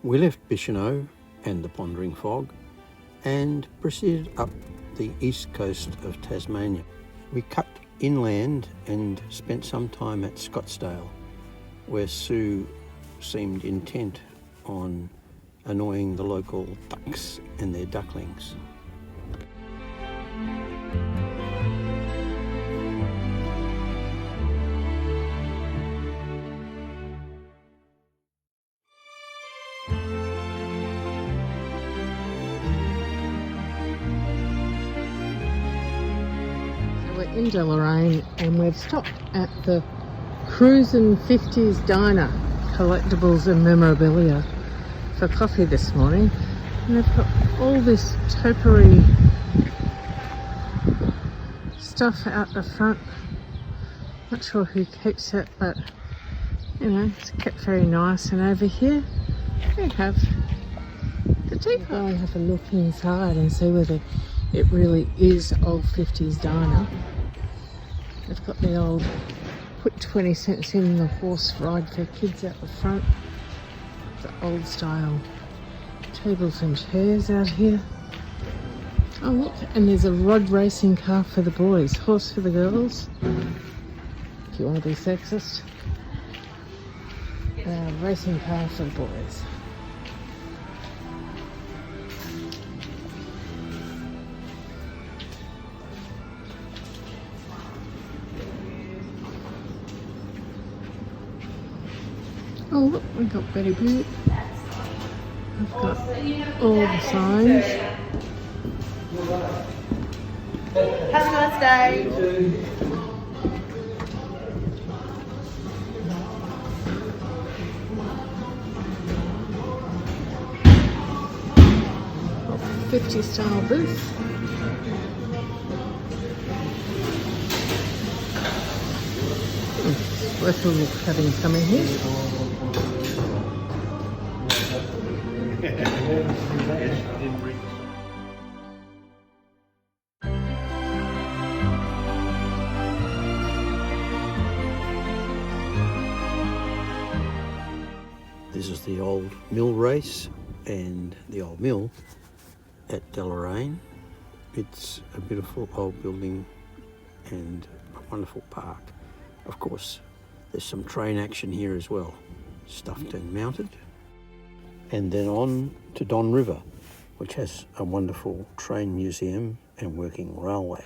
We left Bicheno and the Pondering Fog and proceeded up the east coast of Tasmania. We cut inland and spent some time at Scottsdale, where Sue seemed intent on annoying the local ducks and their ducklings. We're in Deloraine and we've stopped at the Cruisin' 50s Diner, collectibles and memorabilia, for coffee this morning. And they've got all this topiary stuff out the front. Not sure who keeps it, but you know, it's kept very nice. And over here we have the teapot. We'll go and have a look inside and see whether it really is old 50s diner. They've got the old put 20 cents in the horse ride for kids out the front. The old style tables and chairs out here. Oh look, and there's a rod racing car for the boys, horse for the girls. If you want to be sexist. Racing car for the boys. Oh look, we've got Betty Boot. I've got all the signs. Have a nice day. Oh, 50 style booth. It's worth a look having some in here. This is the old mill race and the old mill at Deloraine. It's a beautiful old building and a wonderful park. Of course, there's some train action here as well, stuffed and mounted. And then on to Don River, which has a wonderful train museum and working railway.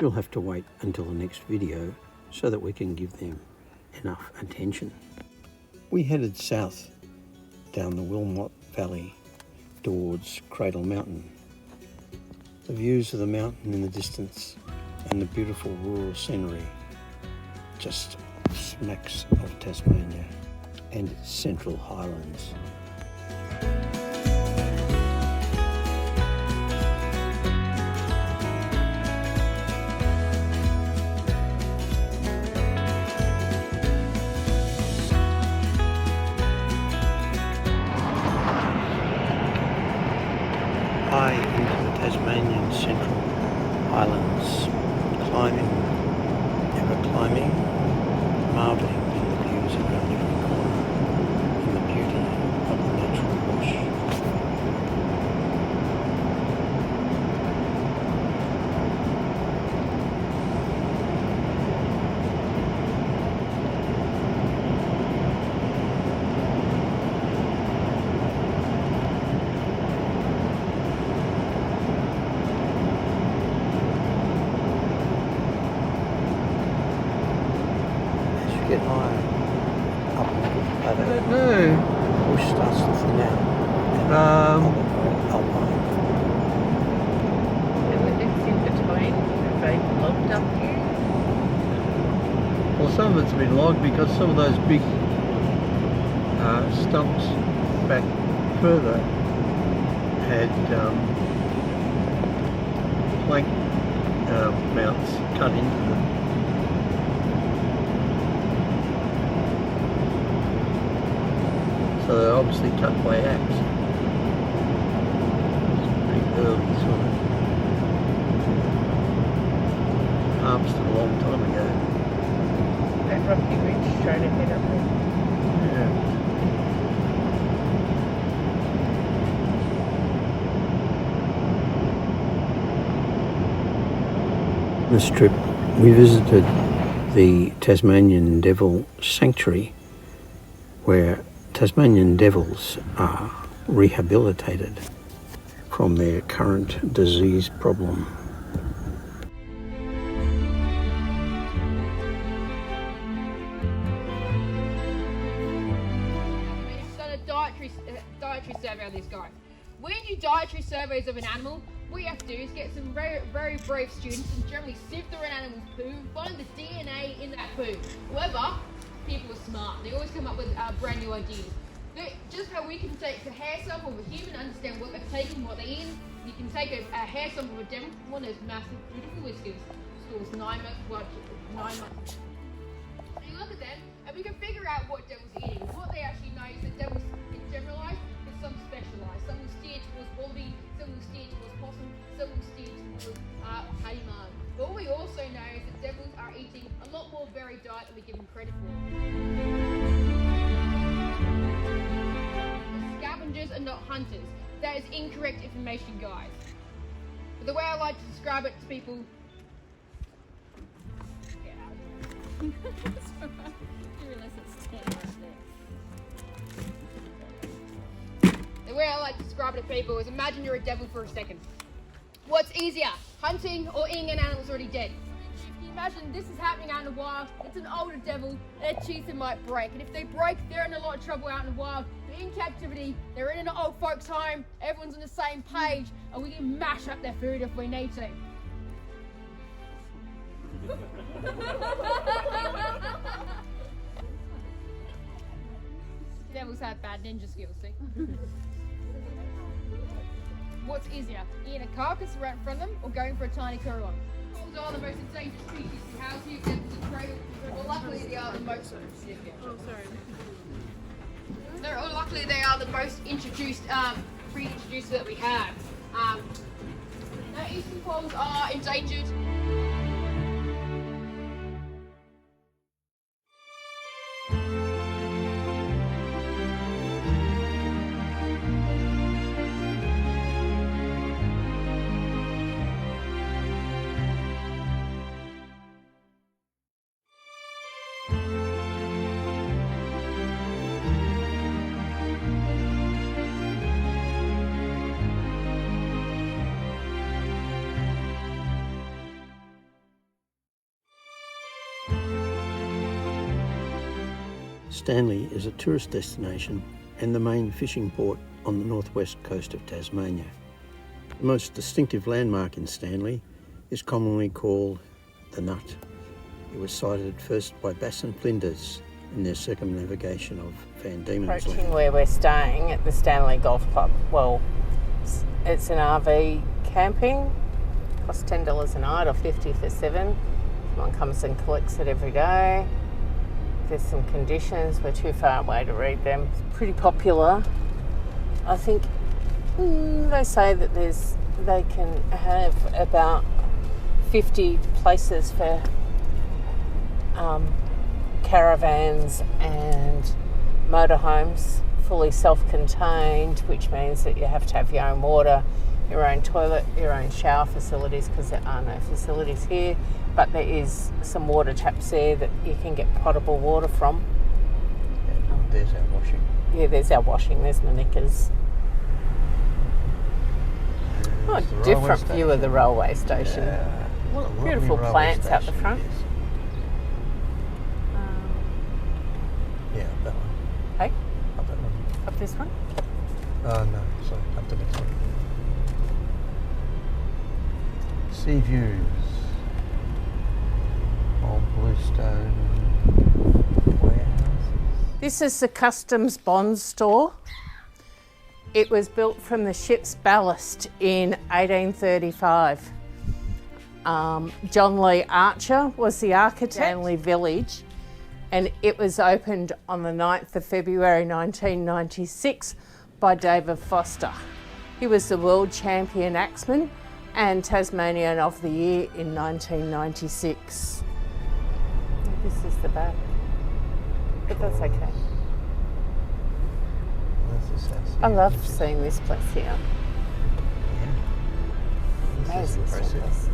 You'll have to wait until the next video so that we can give them enough attention. We headed south down the Wilmot Valley towards Cradle Mountain. The views of the mountain in the distance and the beautiful rural scenery just smacks of Tasmania and its Central Highlands. High into the Tasmanian Central Highlands, climbing, ever climbing, marvelling in the views around every corner and the beauty of the natural bush. Get higher up a little further. I don't know. Bush starts to thin out. Alpine. And the bits in between, are they logged up here? Well, some of it's been logged because some of those big stumps back further had plank mounts cut into them. So they're obviously cut by axe. It's pretty early sort of harvested a long time ago. Rocky Ridge straight ahead up there. Yeah. This trip, we visited the Tasmanian Devil Sanctuary, where Tasmanian devils are rehabilitated from their current disease problem. We've done a dietary survey on this guy. When you do dietary surveys of an animal, what you have to do is get some very, very brave students and generally sift through an animal's poo and find the DNA in that poo. However, people are smart. They always come up with brand new ideas. Just how we can take a hair sample of a human, understand what they're taking, what they're eating. You can take a hair sample of a devil, one of those massive, beautiful whiskers, stores 9 months. So you look at them, and we can figure out what devils are eating. What they actually know is that devils can generalise, but some specialise. Some will steer towards wallaby, some will steer towards possum, some will steer towards haymar. But what we also know is that devils are eating a lot more varied diet than we give them credit for. Scavengers are not hunters. That is incorrect information, guys. But the way I like to describe it to people... Get out of here. The way I like to describe it to people is imagine you're a devil for a second. What's easier, hunting or eating an animal that's already dead? If you imagine this is happening out in the wild, it's an older devil, their teeth might break. And if they break, they're in a lot of trouble out in the wild. But in captivity, they're in an old folks' home, everyone's on the same page, and we can mash up their food if we need to. Devils have bad ninja skills, see? What's easier, eating a carcass right in front of them or going for a tiny currawong? Devils are the most endangered species in house here, devils and cradle. Well, luckily they are the most... Luckily they are the most reintroduced that we have. Now, eastern poles are endangered. Stanley is a tourist destination and the main fishing port on the northwest coast of Tasmania. The most distinctive landmark in Stanley is commonly called the Nut. It was sighted first by Bass and Flinders in their circumnavigation of Van Diemen's Land. Approaching where we're staying at the Stanley Golf Club. Well, it's an RV camping. Costs $10 a night or $50 for 7. Someone comes and collects it every day. There's some conditions. We're too far away to read them. It's pretty popular. I think they say that they can have about 50 places for caravans and motorhomes, fully self-contained, which means that you have to have your own water, your own toilet, your own shower facilities, because there are no facilities here, but there is some water taps there that you can get potable water from. And there's our washing. Yeah, there's our washing, there's my knickers. Oh, different view of the railway station. Yeah. Beautiful plants out the front. Yeah, up that one. Hey, Up that one. up this one. Oh no, sorry, up the next one. Sea views. Old bluestone warehouses. This is the Customs Bond Store. It was built from the ship's ballast in 1835. John Lee Archer was the architect. Stanley Village, and it was opened on the 9th of February 1996 by David Foster. He was the world champion axeman and Tasmanian of the Year in 1996. This is the back. but that's okay. There's this house here, I love which is- seeing this place here. Yeah. This is Amazing impressive. place.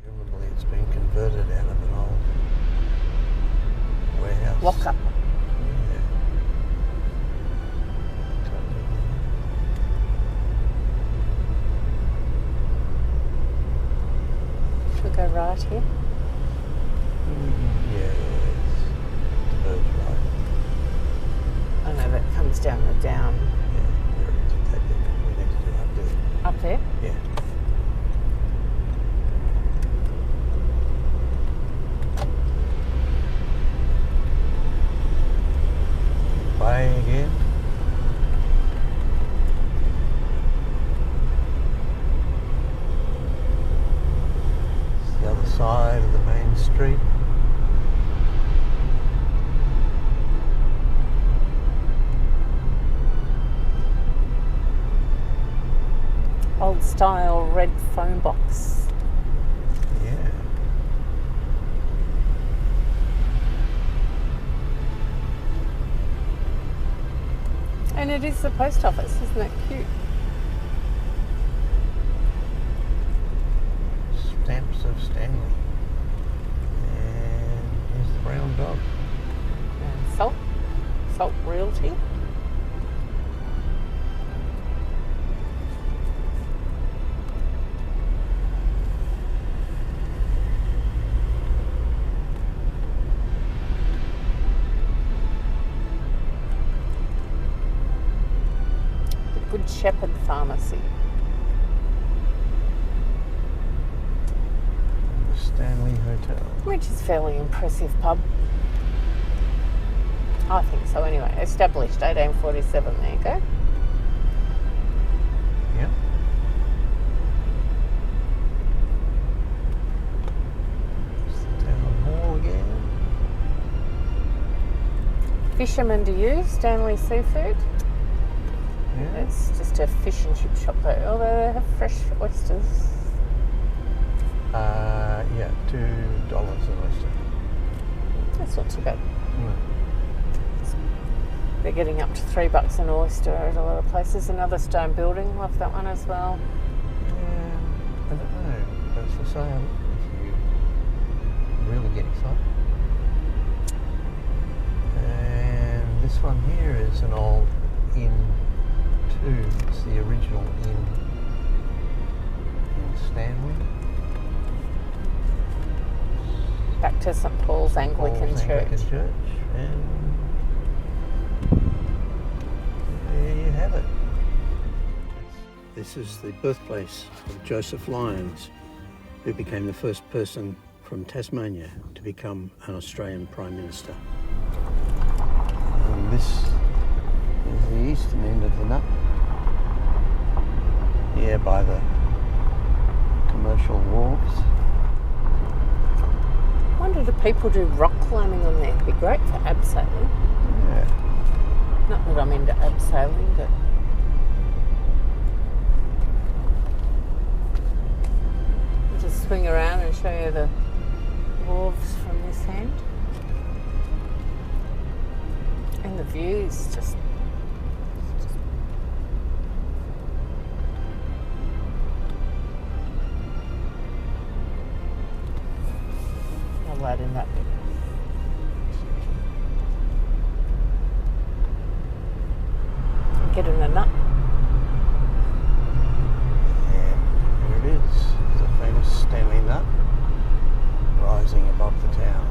Presumably it's been converted out of an old warehouse. Lock up. Yeah. Totally. Should we go right here? Yes. Diverge right. I know that comes down the down. Yeah. Where is it taking? We need to do up there. Up there? Yeah. Play again. It's the other side of the main street. Old style red phone box. Yeah. And it is the post office, isn't it cute? Stamps of Stanley. And here's the brown dog. And Salt Realty. The Good Shepherd Pharmacy. The Stanley Hotel. Which is a fairly impressive pub. I think so anyway. Established 1847, there you go. Yep. There's the town hall again. Fisherman to you, Stanley Seafood. Yeah. It's just a fish and chip shop though, although they have fresh oysters. Yeah, $2 an oyster. That's not too bad. Mm. They're getting up to $3 an oyster at a lot of places. Another stone building, love that one as well. Yeah, I don't know. That's for sale if you really get excited. And this one here is an old inn too. It's the original inn in Stanley. Back to St Paul's Anglican Paul's Church. Anglican Church. And there you have it. This is the birthplace of Joseph Lyons, who became the first person from Tasmania to become an Australian Prime Minister. And this is the eastern end of the nut, here by the commercial wharves. I wonder, do people do rock climbing on there? It'd be great for abseiling. Yeah. Not that I'm into abseiling, but I'll just swing around and show you the wharves from this end. And the views just I'll load in that bit. Get in a nut. And here it is, the famous Stanley Nut, rising above the town.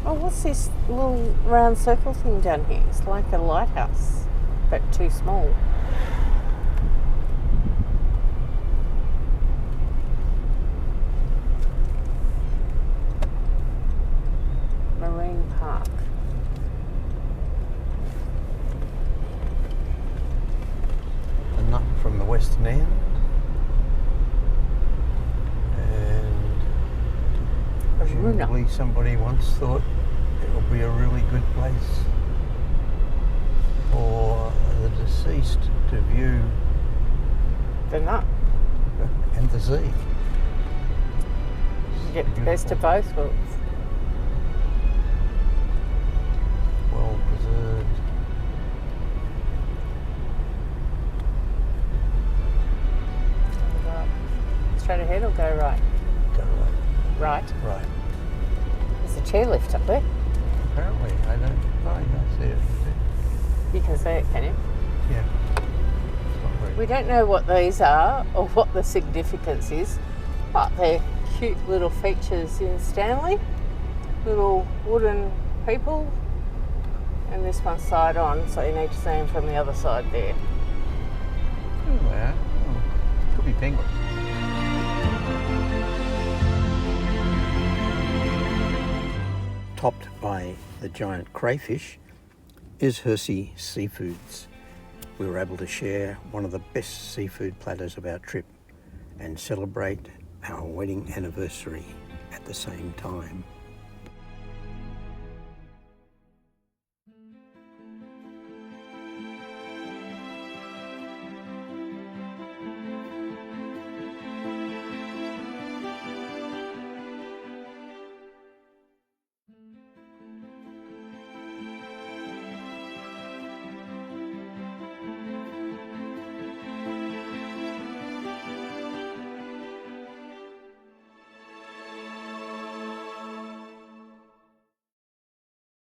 Oh, what's this little round circle thing down here? It's like a lighthouse, but too small. Marine Park. A nut from the western end. And presumably somebody once thought it would be a really good place for the deceased to view The nut. and the sea. Get the best of both worlds. Well preserved. Straight ahead or go right? Go right. Right. Right. There's a chairlift up there. Apparently, I don't see it. You can see it, can you? Yeah. It's not very We don't know what these are or what the significance is, but they're cute little features in Stanley. Little wooden people. And this one's side on, so you need to see them from the other side there. Oh, wow. Oh, could be penguins. Topped by the giant crayfish is Hershey Seafoods. We were able to share one of the best seafood platters of our trip and celebrate our wedding anniversary at the same time.